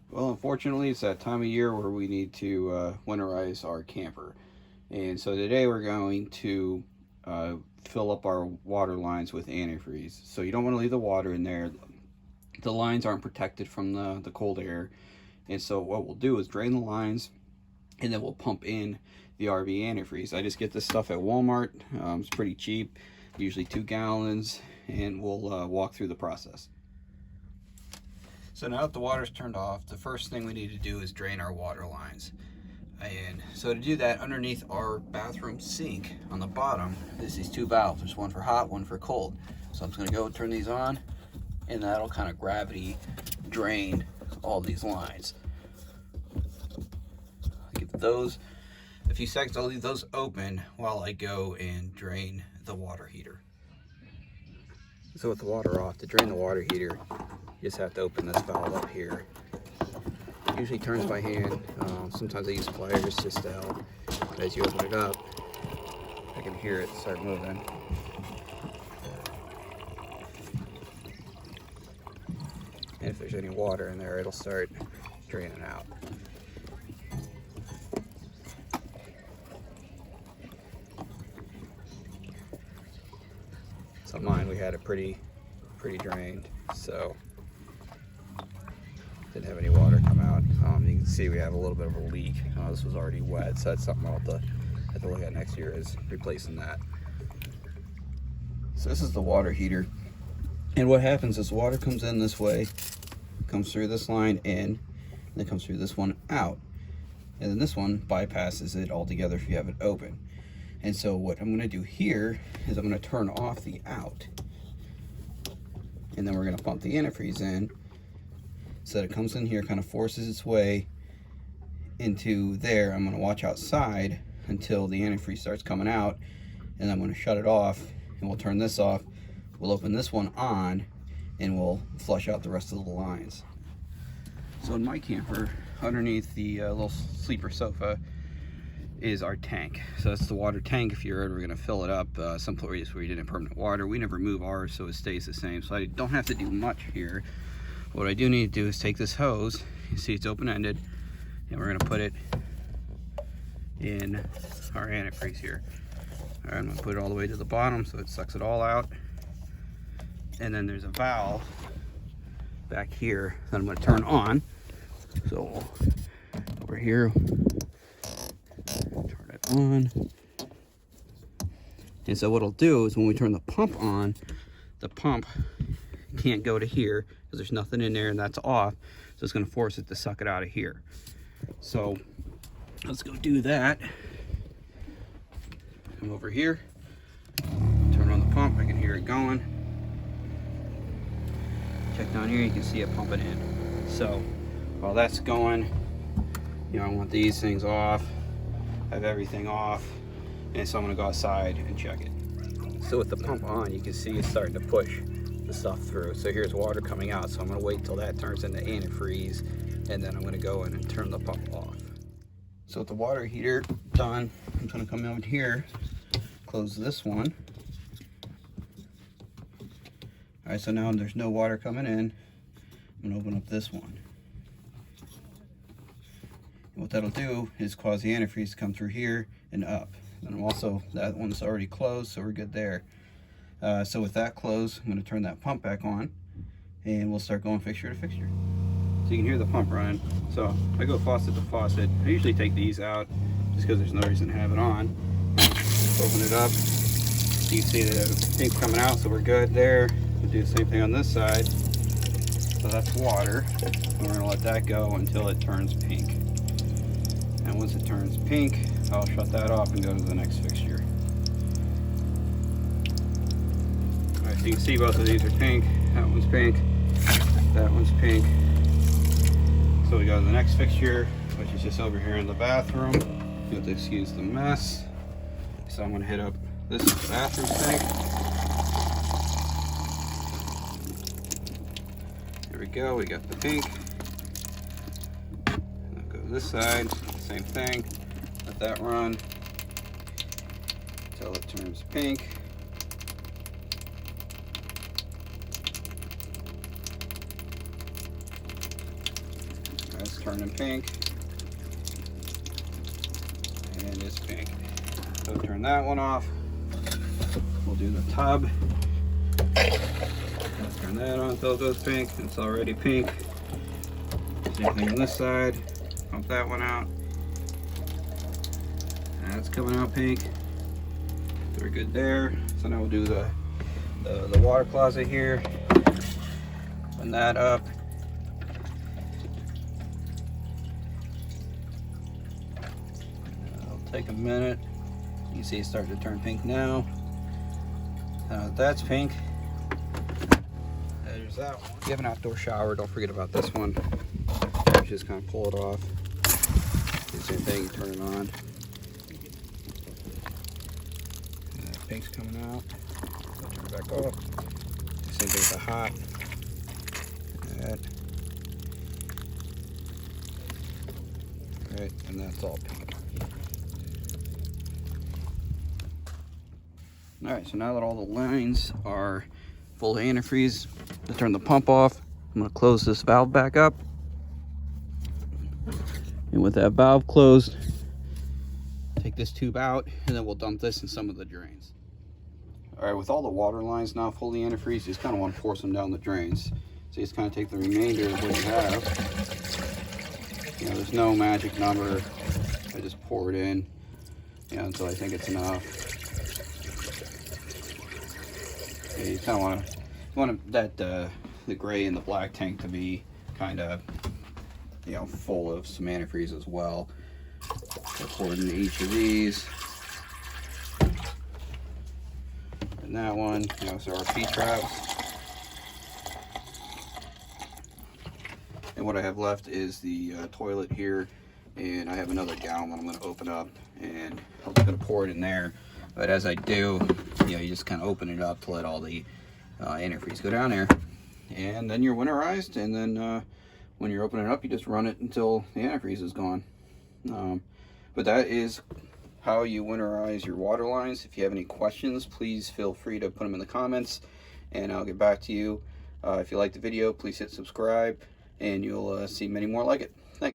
Well, unfortunately, it's that time of year where we need to winterize our camper. And so today we're going to uh, fill up our water lines with antifreeze. So you don't want to leave the water in there. The lines aren't protected from the cold air. And so what we'll do is drain the lines and then we'll pump in the RV antifreeze. I just get this stuff at Walmart. It's pretty cheap, usually 2 gallons, and we'll walk through the process. So now that the water's turned off, the first thing we need to do is drain our water lines. And so to do that, underneath our bathroom sink on the bottom, there's these 2 valves. There's one for hot, one for cold. So I'm just gonna go and turn these on, and that'll kind of gravity drain all these lines. Give those a few seconds. I'll leave those open while I go and drain the water heater. So with the water off, to drain the water heater, you just have to open this valve up here. It usually turns by hand. Sometimes I use pliers just to help. But as you open it up, I can hear it start moving. And if there's any water in there, it'll start draining out. So mine, we had it pretty drained, so didn't have any water come out. You can see we have a little bit of a leak. This was already wet, so that's something I'll have to look at next year, is replacing that. So this is the water heater, and what happens is water comes in this way, comes through this line in, and then comes through this one out, and then this one bypasses it altogether if you have it open. And so what I'm going to do here is I'm going to turn off the out, and then we're going to pump the antifreeze in so that it comes in here, kind of forces its way into there. I'm going to watch outside until the antifreeze starts coming out, and I'm going to shut it off, and we'll turn this off. We'll open this one on, and we'll flush out the rest of the lines. So in my camper, underneath the little sleeper sofa, is our tank. So that's the water tank. If you're ever going to fill it up, some places where you didn't have permanent water, we never move ours, so it stays the same. So I don't have to do much here. What I do need to do is take this hose, you see it's open-ended, and we're going to put it in our antifreeze here. All right, I'm going to put it all the way to the bottom so it sucks it all out. And then there's a valve back here that I'm going to turn on. So over here, turn it on. And so what it'll do is when we turn the pump on, the pump can't go to here because there's nothing in there, and that's off. So it's going to force it to suck it out of here. So let's go do that. Come over here, turn on the pump. I can hear it going. Check down here, you can see it pumping in. So while that's going, you know, I want these things off. I have everything off, and so I'm going to go outside and check it. So with the pump on, you can see it's starting to push the stuff through. So here's water coming out, so I'm going to wait until that turns into antifreeze, and then I'm going to go in and turn the pump off. So with the water heater done, I'm going to come over here, close this one. All right, so now there's no water coming in. I'm going to open up this one. And what that'll do is cause the antifreeze to come through here and up. And I'm also, that one's already closed, so we're good there. So with that closed, I'm going to turn that pump back on, and we'll start going fixture to fixture. So you can hear the pump running. So I go faucet to faucet. I usually take these out just because there's no reason to have it on. Open it up. You can see the pink's coming out, so we're good there. We'll do the same thing on this side. So that's water. And we're going to let that go until it turns pink. And once it turns pink, I'll shut that off and go to the next fixture. Alright, so you can see both of these are pink. That one's pink. That one's pink. So we go to the next fixture, which is just over here in the bathroom. You have to excuse the mess. So I'm going to hit up this bathroom sink. There we go, we got the pink. I'll go to this side, same thing. Let that run until it turns pink. Alright, turning pink. And it's pink. So turn that one off. We'll do the tub. Turn that on until it goes pink. It's already pink. Same thing on this side. Pump that one out. That's coming out pink. We're good there. So now we'll do the water closet here. Open that up. It'll take a minute. You can see it's starting to turn pink now. That's pink. There's that one. If you have an outdoor shower, don't forget about this one. You just kind of pull it off. Do the same thing, you turn it on. Pink's coming out. Turn it back off. Same thing with the hot. That. Right, and that's all pink. Alright, so now that all the lines are full of antifreeze, to turn the pump off, I'm going to close this valve back up. And with that valve closed, take this tube out, and then we'll dump this in some of the drains. Alright, with all the water lines now fully antifreeze, you just kind of want to force them down the drains. So you just kind of take the remainder of what you have. You know, there's no magic number. I just pour it in, you know, until I think it's enough. Yeah, you kind of want the gray and the black tank to be kind of, you know, full of some antifreeze as well. So pour it into each of these. And that one, you know, so our P-traps. And what I have left is the toilet here, and I have another gallon that I'm going to open up, and I'm just going to pour it in there. But as I do, you know, you just kind of open it up to let all the antifreeze go down there, and then you're winterized. And then when you're opening it up, you just run it until the antifreeze is gone. But that is how you winterize your water lines. If you have any questions, please feel free to put them in the comments, and I'll get back to you. If you like the video, please hit subscribe, and you'll see many more like it.